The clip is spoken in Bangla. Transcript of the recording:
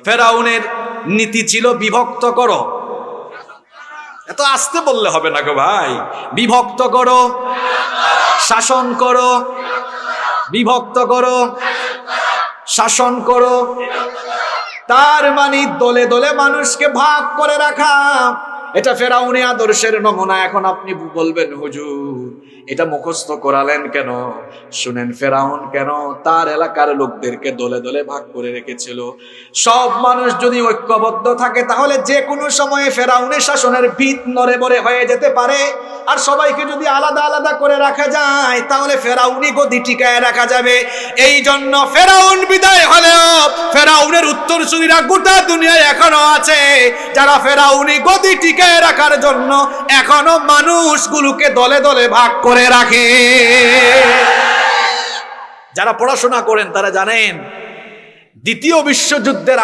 ফেরাউনের নীতি ছিল বিভক্ত করো। এত আস্তে বললে হবে না গো ভাই। বিভক্ত করো, শাসন করো, বিভক্ত করো, শাসন করো। তার মানে দলে দলে মানুষকে ভাগ করে রাখা। এটা ফেরাউনি আদর্শের নমুনা। এখন আপনি বলবেন হুজুর এটা মুখস্থ করালেন কেন? শুনেন, ফেরাউন কেন তার এলাকার লোকদেরকে দলে দলে ভাগ করে রেখেছিল? সব মানুষ যদি ঐক্যবদ্ধ থাকে তাহলে যে কোনো সময়ে ফেরাউনের শাসনের ভিত নড়ে বড়ে হয়ে যেতে পারে। আর সবাইকে যদি আলাদা আলাদা করে রাখা যায় তাহলে ফেরাউনি গদি টিকায় রাখা যাবে। এই জন্য ফেরাউন বিদায় হলেও ফেরাউনের উত্তরসূরিরা গোটা দুনিয়ায় এখনো আছে, যারা ফেরাউনি গদি টিকায় রাখার জন্য এখনো মানুষগুলোকে দলে দলে ভাগ করে রাখে। যারা পড়াশোনা করেন তারা জানেন দ্বিতীয় বিশ্বযুদ্ধের